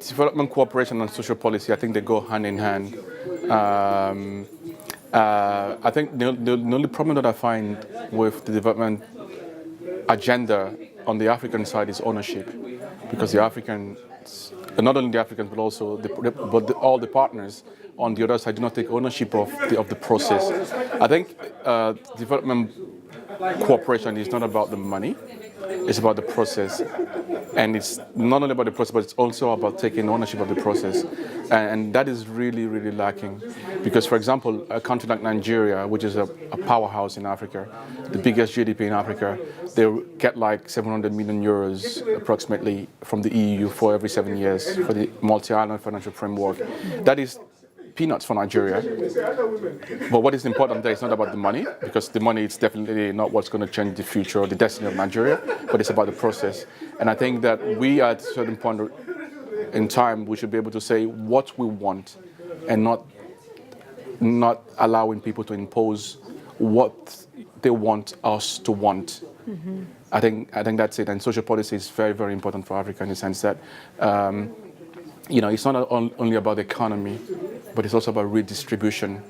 development cooperation and social policy, I think they go hand in hand. I think the only problem that I find with the development agenda on the African side is ownership, because the Africans, not only the Africans but also all the partners on the other side do not take ownership of the process. I think development cooperation is not about the money, it's about the process. And it's not only about the process, but it's also about taking ownership of the process. And that is really, really lacking. Because, for example, a country like Nigeria, which is a powerhouse in Africa, the biggest GDP in Africa, they get like 700 million euros approximately from the EU for every 7 years for the multi-island financial framework. That is peanuts for Nigeria. But what is important there is not about the money, because the money is definitely not what's going to change the future or the destiny of Nigeria, but it's about the process. And I think that we, at a certain point in time, we should be able to say what we want and not allowing people to impose what they want us to want. Mm-hmm. I think that's it. And social policy is very, very important for Africa in the sense that it's not only about the economy, but it's also about redistribution.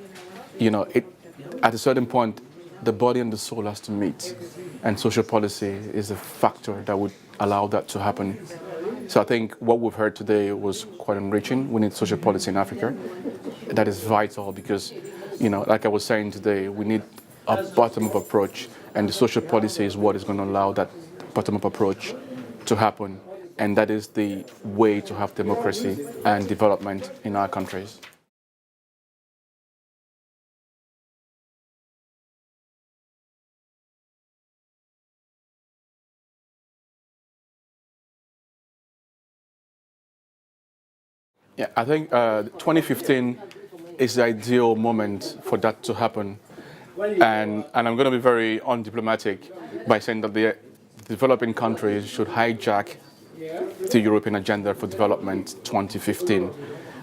At a certain point, the body and the soul has to meet, and social policy is a factor that would allow that to happen. So I think what we've heard today was quite enriching. We need social policy in Africa. That is vital because, like I was saying today, we need a bottom-up approach, and the social policy is what is going to allow that bottom-up approach to happen. And that is the way to have democracy and development in our countries. Yeah, I think 2015 is the ideal moment for that to happen. And I'm going to be very undiplomatic by saying that the developing countries should hijack the European Agenda for Development 2015,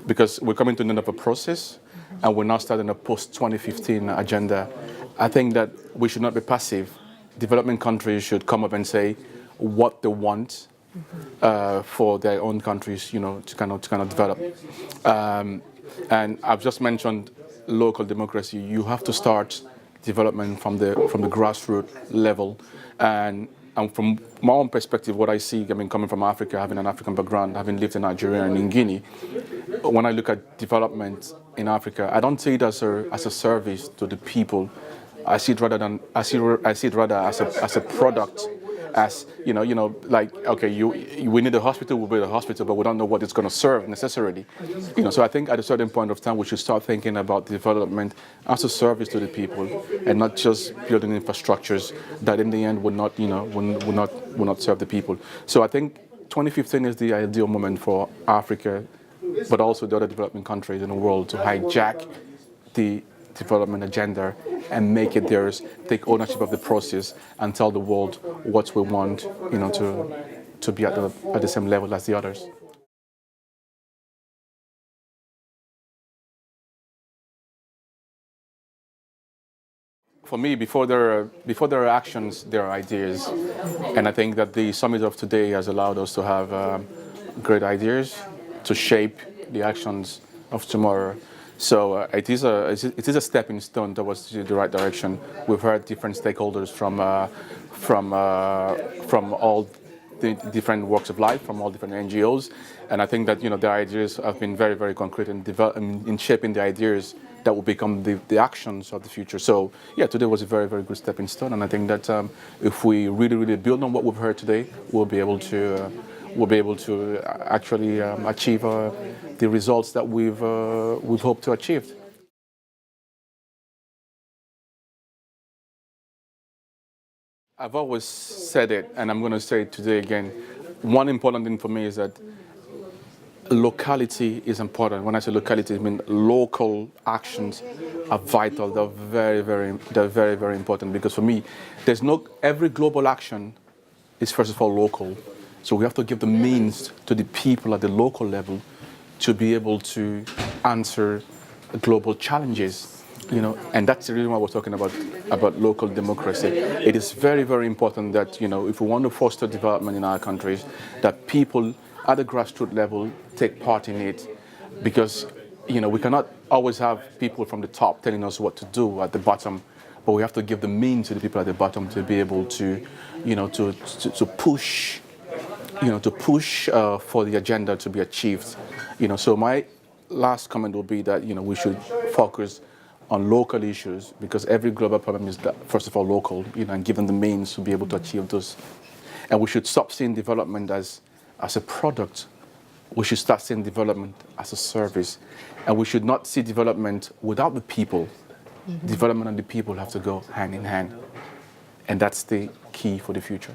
because we're coming to the end of a process and we're now starting a post-2015 agenda. I think that we should not be passive. Developing countries should come up and say what they want for their own countries, to kind of develop. And I've just mentioned local democracy. You have to start development from the grassroots level. And from my own perspective, what I see, coming from Africa, having an African background, having lived in Nigeria and in Guinea, when I look at development in Africa, I don't see it as a service to the people. I see it rather as a product, as like, okay, we need a hospital, we'll build a hospital, but we don't know what it's going to serve necessarily. So I think at a certain point of time we should start thinking about development as a service to the people, and not just building infrastructures that in the end will not serve the people. So I think 2015 is the ideal moment for Africa, but also the other developing countries in the world, to hijack the development agenda and make it theirs, take ownership of the process, and tell the world what we want, to be at the same level as the others. For me, before there are actions, there are ideas, and I think that the summit of today has allowed us to have great ideas to shape the actions of tomorrow. So it is a stepping stone towards the right direction. We've heard different stakeholders from all the different walks of life, from all different NGOs, and I think that their ideas have been very, very concrete in shaping the ideas that will become the actions of the future. So yeah, today was a very, very good stepping stone, and I think that if we really, really build on what we've heard today, we'll be able to actually achieve the results that we've hoped to achieve. I've always said it, and I'm going to say it today again. One important thing for me is that locality is important. When I say locality, I mean local actions are vital. They're very, very important, because for me, every global action is first of all local. So we have to give the means to the people at the local level to be able to answer global challenges, and that's the reason why we're talking about local democracy. It is very, very important that, if we want to foster development in our countries, that people at the grassroots level take part in it, because we cannot always have people from the top telling us what to do at the bottom, but we have to give the means to the people at the bottom to be able to to push for the agenda to be achieved. So my last comment will be that we should focus on local issues, because every global problem is first of all local, and give them the means to be able to achieve those. And we should stop seeing development as a product. We should start seeing development as a service. And we should not see development without the people. Development and the people have to go hand in hand. And that's the key for the future.